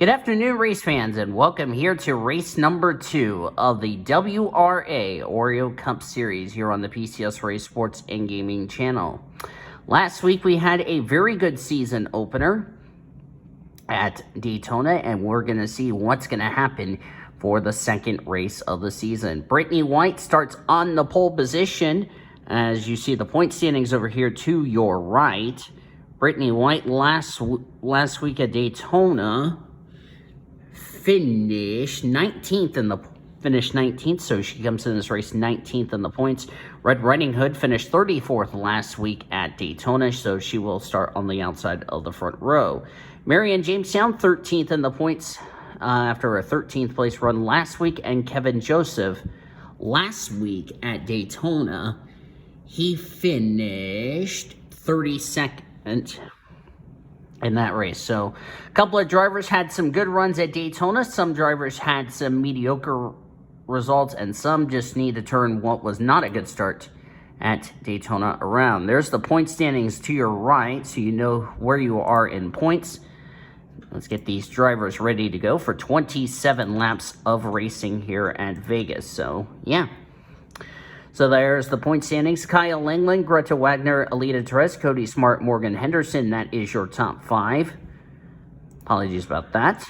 Good afternoon, race fans, and welcome here to race number 2 of the WRA Oreo Cup Series here on the PCS Race Sports and Gaming channel. Last week we had a very good season opener at Daytona, and we're going to see what's going to happen for the second race of the season. Brittney White starts on the pole position, as you see the point standings over here to your right. Brittney White last week at Daytona finished 19th, so she comes in this race 19th in the points. Red Riding Hood finished 34th last week at Daytona, so she will start on the outside of the front row. MaryAnn Jamestown 13th in the points after a 13th place run last week, and Kevin Joseph last week at Daytona, he finished 32nd in that race. So a couple of drivers had some good runs at Daytona. Some drivers had some mediocre results, and some just need to turn what was not a good start at Daytona around. There's the point standings to your right, so you know where you are in points. Let's get these drivers ready to go for 27 laps of racing here at Vegas. So, yeah. So there's the point standings. Kyle Sutton, Greta Wagner, Alida Terez, Cody Smart, Morgan Henderson. That is your top 5. Apologies about that.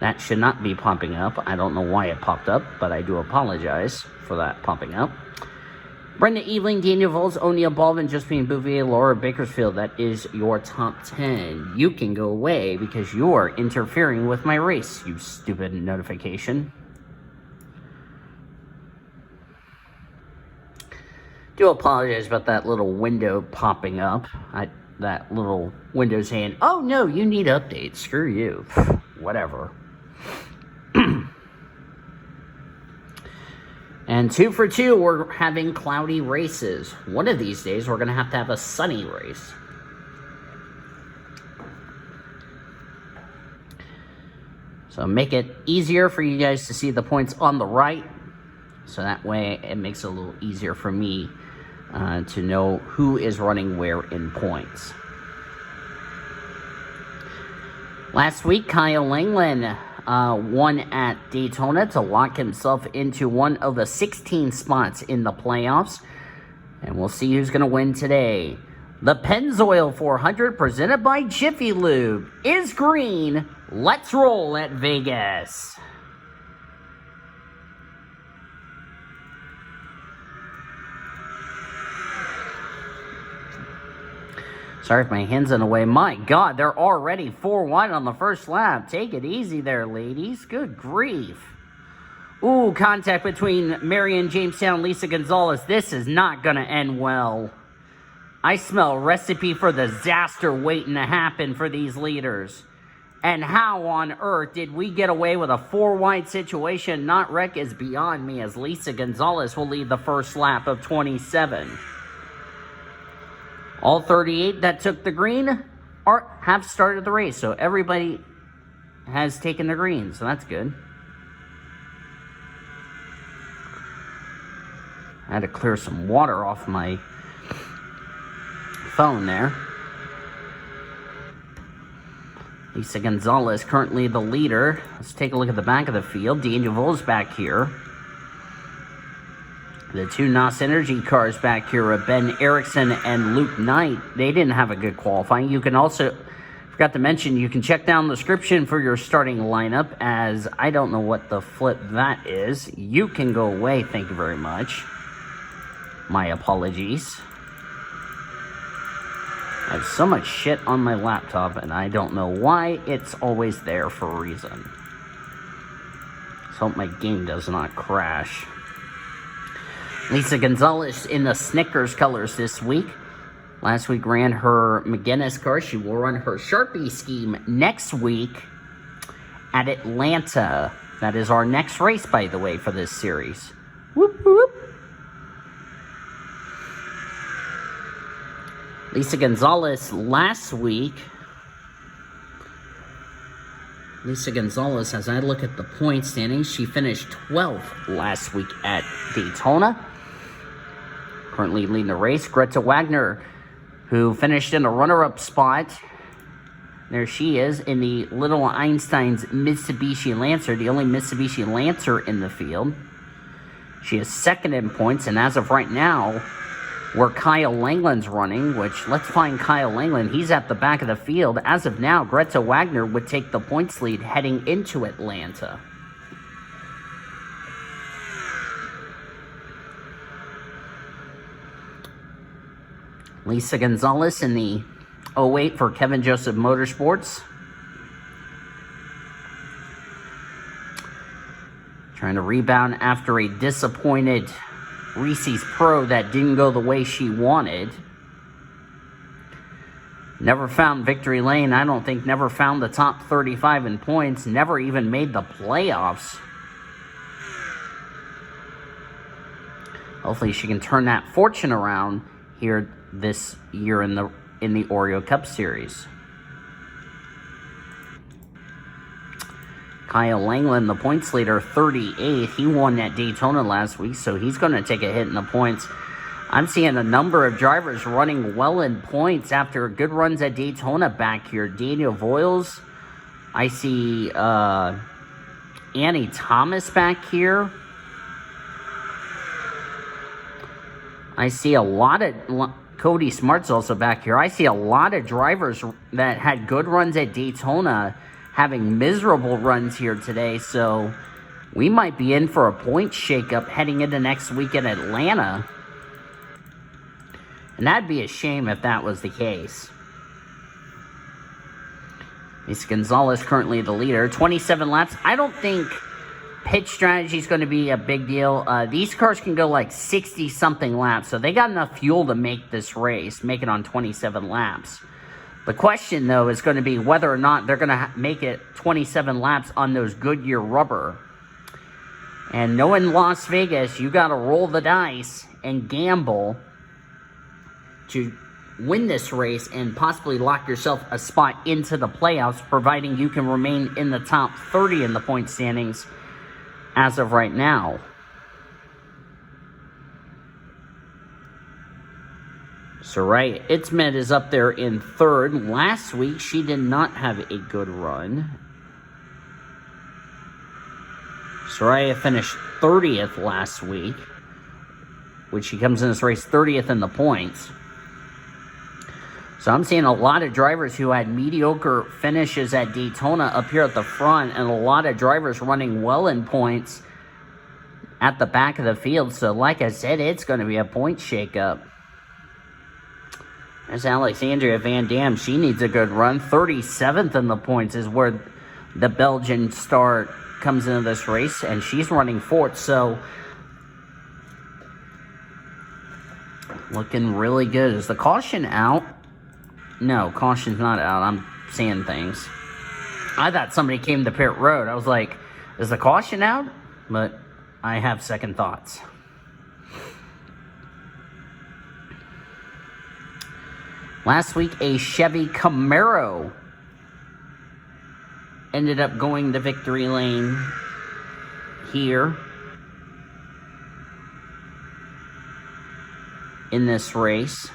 That should not be popping up. I don't know why it popped up, but I do apologize for that popping up. Brenda Eveleen, Daniel Vols, O'Neil Balvin, Josephine Bouvier, Laura Bakersfield. That is your top 10. You can go away because you're interfering with my race, you stupid notification. Do apologize about that little window popping up. That little window saying, oh no, you need updates. Screw you. Whatever. And 2 for 2, we're having cloudy races. One of these days, we're going to have a sunny race. So make it easier for you guys to see the points on the right. So that way, it makes it a little easier for me to know who is running where in points. Last week, Kyle Sutton won at Daytona to lock himself into one of the 16 spots in the playoffs. And we'll see who's going to win today. The Pennzoil 400 presented by Jiffy Lube is green. Let's roll at Vegas. Sorry if my hand's in the way. My God, they're already 4 wide on the first lap. Take it easy there, ladies. Good grief. Ooh, contact between MaryAnn Jamestown and Lisa Gonzales. This is not going to end well. I smell a recipe for disaster waiting to happen for these leaders. And how on earth did we get away with a 4 wide situation? Not wreck is beyond me, as Lisa Gonzales will lead the first lap of 27. All 38 that took the green have started the race, so everybody has taken the green, so that's good. I had to clear some water off my phone there. Lisa Gonzales currently the leader. Let's take a look at the back of the field. Daniel Vols back here. The 2 NOS Energy cars back here are Ben Erickson and Luke Knight. They didn't have a good qualifying. You can also, forgot to mention, you can check down the description for your starting lineup, as I don't know what the flip that is. You can go away, thank you very much. My apologies. I have so much shit on my laptop, and I don't know why it's always there for a reason. Let's hope my game does not crash. Lisa Gonzales in the Snickers colors this week. Last week ran her McGinnis car. She will run her Sharpie scheme next week at Atlanta. That is our next race, by the way, for this series. Whoop, whoop. Lisa Gonzales last week. Lisa Gonzales, as I look at the point standings, she finished 12th last week at Daytona. Currently leading the race. Greta Wagner, who finished in a runner-up spot There she is in the Little Einstein's Mitsubishi Lancer, the only Mitsubishi Lancer in the field. She is second in points, and as of right now, where Kyle Langland's running, which, let's find Kyle Langland. He's at the back of the field. As of now, Greta Wagner would take the points lead heading into Atlanta. Lisa Gonzales in the 08 for Kevin Joseph Motorsports. Trying to rebound after a disappointed Reese's Pro that didn't go the way she wanted. Never found victory lane. I don't think never found the top 35 in points. Never even made the playoffs. Hopefully she can turn that fortune around here this year in the Oreo Cup Series. Kyle Langland, the points leader, 38th. He won at Daytona last week, so he's going to take a hit in the points. I'm seeing a number of drivers running well in points after good runs at Daytona back here. Daniel Voiles. I see Annie Thomas back here. I see a lot of... Cody Smart's also back here. I see a lot of drivers that had good runs at Daytona having miserable runs here today, so we might be in for a point shakeup heading into next week in Atlanta. And that'd be a shame if that was the case. Lisa Gonzales currently the leader. 27 laps. I don't think pit strategy is going to be a big deal. These cars can go like 60-something laps, so they got enough fuel to make this race, make it on 27 laps. The question, though, is going to be whether or not they're going to make it 27 laps on those Goodyear rubber. And knowing Las Vegas, you got to roll the dice and gamble to win this race and possibly lock yourself a spot into the playoffs, providing you can remain in the top 30 in the point standings as of right now. Suraya I'Timad is up there in third. Last week, she did not have a good run. Suraya finished 30th last week, which she comes in this race 30th in the points. So I'm seeing a lot of drivers who had mediocre finishes at Daytona up here at the front, and a lot of drivers running well in points at the back of the field. So like I said, it's going to be a point shakeup. There's Alexandra Van Damme. She needs a good run. 37th in the points is where the Belgian star comes into this race, and she's running fourth. So looking really good. Is the caution out? No, caution's not out. I'm seeing things. I thought somebody came to pit road. I was like, is the caution out? But I have second thoughts. Last week, a Chevy Camaro ended up going to victory lane here in this race.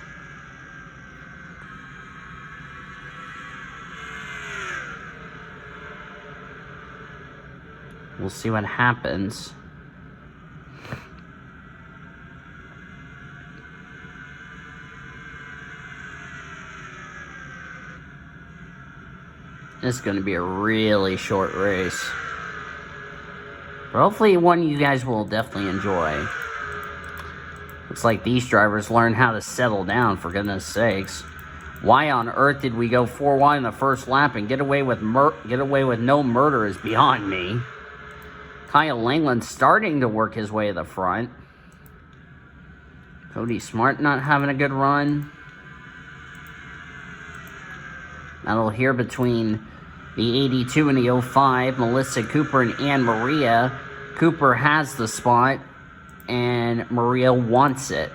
We'll see what happens. This is going to be a really short race. But hopefully one you guys will definitely enjoy. Looks like these drivers learn how to settle down, for goodness sakes. Why on earth did we go 4 wide in the first lap and get away with no murder is beyond me. Kyle Langland starting to work his way to the front. Cody Smart not having a good run. Battle here between the 82 and the 05. Melissa Cooper and Anne Maria. Cooper has the spot, and Maria wants it.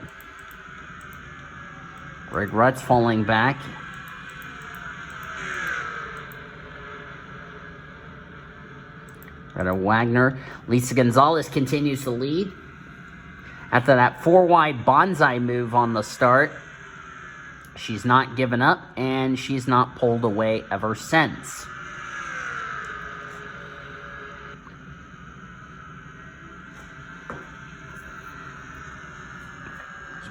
Greg Rutz falling back. Greta Wagner. Lisa Gonzales continues to lead. After that 4 wide bonsai move on the start. She's not given up, and she's not pulled away ever since.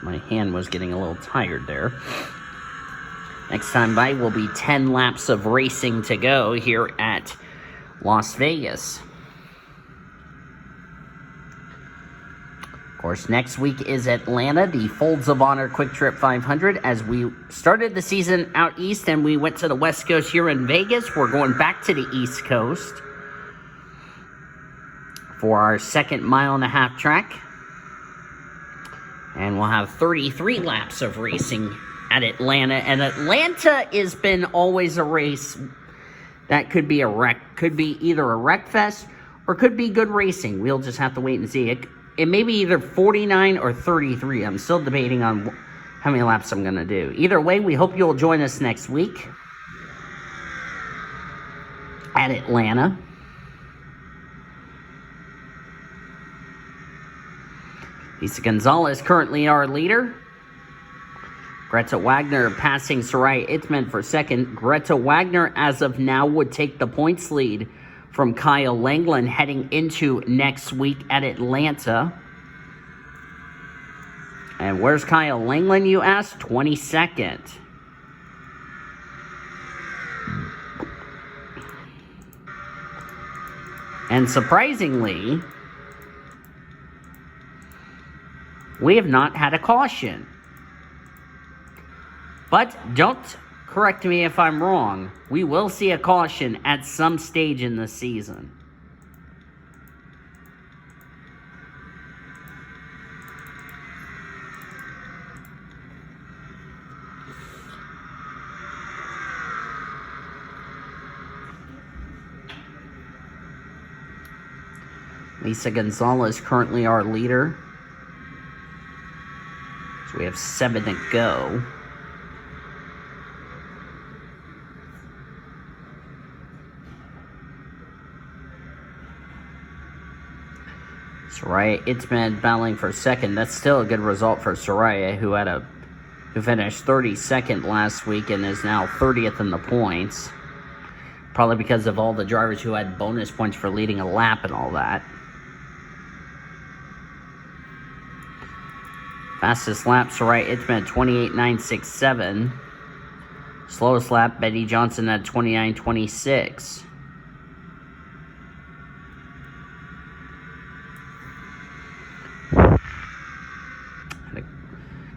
My hand was getting a little tired there. Next time by will be 10 laps of racing to go here at Las Vegas. Of course, next week is Atlanta, the Folds of Honor Quick Trip 500. As we started the season out east and we went to the West Coast here in Vegas, we're going back to the East Coast for our second mile-and-a-half track. And we'll have 33 laps of racing at Atlanta. And Atlanta has been always a race that could be a wreck. Could be either a wreck fest or could be good racing. We'll just have to wait and see. It may be either 49 or 33. I'm still debating on how many laps I'm going to do. Either way, we hope you'll join us next week at Atlanta. Lisa Gonzales currently our leader. Greta Wagner passing Suraya I'Timad for second. Greta Wagner, as of now, would take the points lead from Kyle Langland heading into next week at Atlanta. And where's Kyle Langland, you ask? 22nd. And surprisingly, we have not had a caution. But don't correct me if I'm wrong. We will see a caution at some stage in the season. Lisa Gonzales currently our leader. So we have 7 to go. Suraya I'Timad battling for second. That's still a good result for Suraya, who finished 32nd last week and is now 30th in the points. Probably because of all the drivers who had bonus points for leading a lap and all that. Fastest lap, Suraya I'Timad, 28.967. Slowest lap, Betty Johnson at 29.26.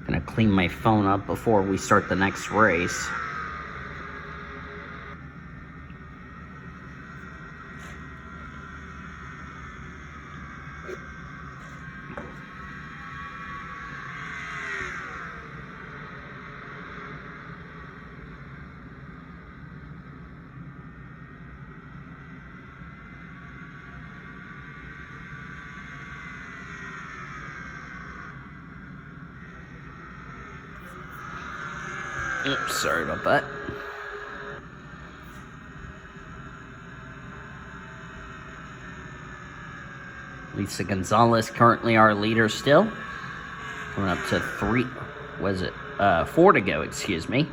Gonna clean my phone up before we start the next race. Oops, sorry about that. Lisa Gonzales currently our leader still. Coming up to 4 to go, excuse me.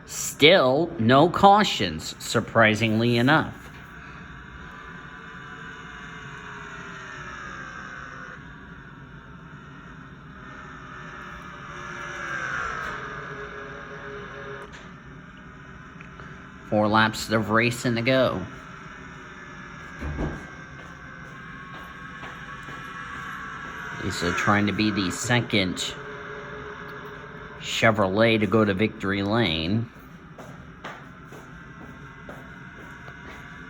Still no cautions, surprisingly enough. Four laps of racing to go. Lisa trying to be the second Chevrolet to go to victory lane.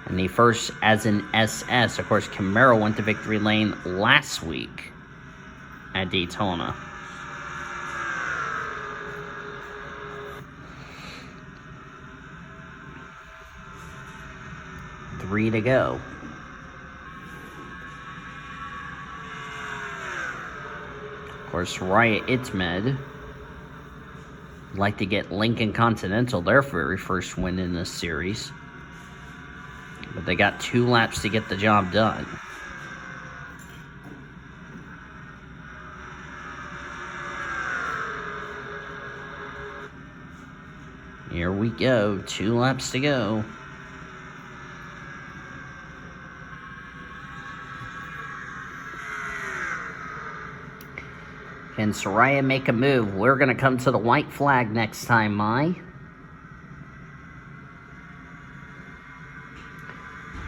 And the first as an SS. Of course, Camaro went to victory lane last week at Daytona. Three to go. Of course, Suraya I'Timad would like to get Lincoln Continental their very first win in this series. But they got 2 laps to get the job done. we go. 2 laps to go. Can Suraya make a move? We're going to come to the white flag next time, Mai.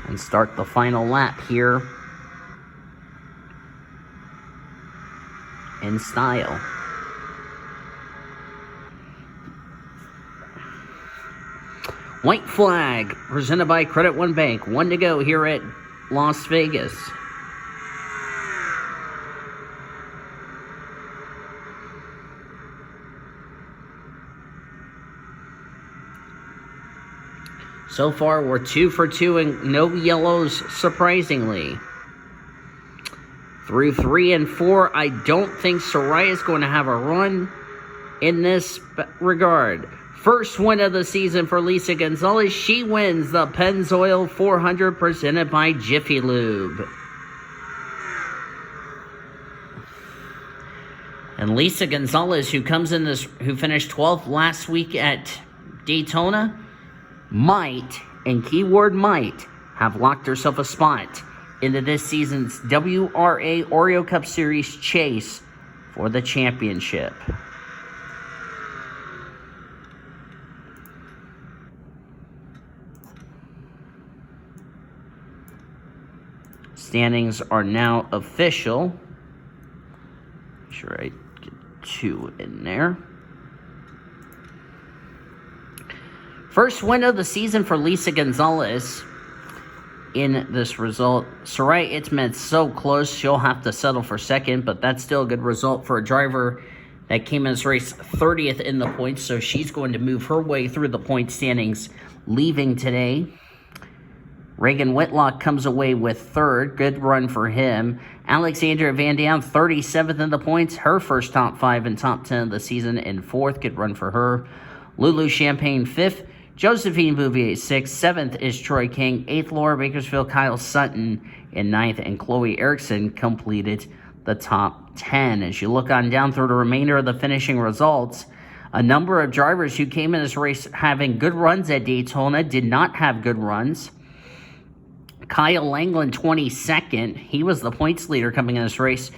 And start the final lap here in style. White flag presented by Credit One Bank. 1 to go here at Las Vegas. So far, we're 2 for 2 and no yellows, surprisingly. Through 3 and 4, I don't think Suraya is going to have a run in this regard. First win of the season for Lisa Gonzales. She wins the Pennzoil 400 presented by Jiffy Lube. And Lisa Gonzales, who finished 12th last week at Daytona, might, and keyword might, have locked herself a spot into this season's WRA Oreo Cup Series chase for the championship. Standings are now official. Make sure I get 2 in there. First win of the season for Lisa Gonzales in this result. Suraya I'Timad so close, she'll have to settle for second, but that's still a good result for a driver that came in this race 30th in the points, so she's going to move her way through the point standings leaving today. Reagan Whitlock comes away with 3rd. Good run for him. Alexandra Van Damme, 37th in the points. Her first top 5 and top 10 of the season in 4th. Good run for her. Lulu Champagne, 5th. Josephine Bouvier, 6th. 7th is Troy Kang. 8th, Laura Bakersfield. Kyle Sutton in 9th. And Chloe Erickson completed the top 10. As you look on down through the remainder of the finishing results, a number of drivers who came in this race having good runs at Daytona did not have good runs. Kyle Langland, 22nd. He was the points leader coming in this race.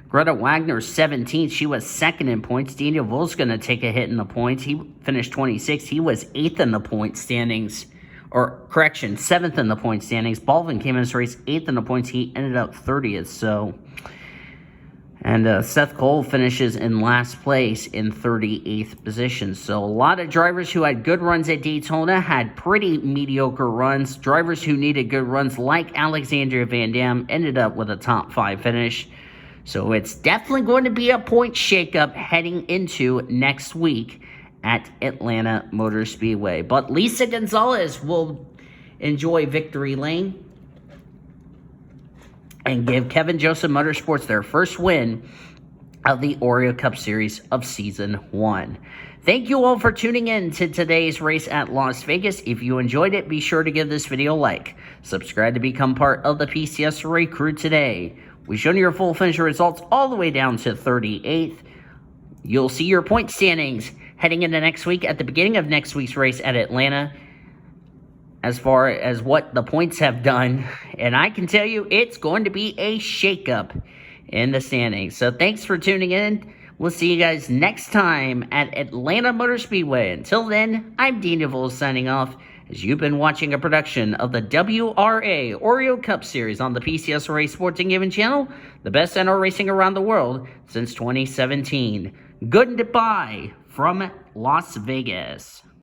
Greta Wagner, 17th. She was 2nd in points. Daniel Vol's going to take a hit in the points. He finished 26th. He was 8th in the point standings. Or, correction, 7th in the point standings. Balvin came in this race 8th in the points. He ended up 30th. And Seth Cole finishes in last place in 38th position. So a lot of drivers who had good runs at Daytona had pretty mediocre runs. Drivers who needed good runs like Alexandra Van Damme ended up with a top 5 finish. So it's definitely going to be a point shakeup heading into next week at Atlanta Motor Speedway. But Lisa Gonzales will enjoy victory lane and give Kevin Joseph Motorsports their first win of the Oreo Cup Series of Season 1. Thank you all for tuning in to today's race at Las Vegas. If you enjoyed it, be sure to give this video a like. Subscribe to become part of the PCSRA crew today. We've shown you your full finish results all the way down to 38th. You'll see your point standings heading into next week at the beginning of next week's race at Atlanta, as far as what the points have done. And I can tell you it's going to be a shakeup in the standings. So thanks for tuning in. We'll see you guys next time at Atlanta Motor Speedway. Until then, I'm Dean DeVos signing off, as you've been watching a production of the WRA Oreo Cup Series on the PCSRA Sporting Given channel, the best NR racing around the world since 2017. Goodbye from Las Vegas.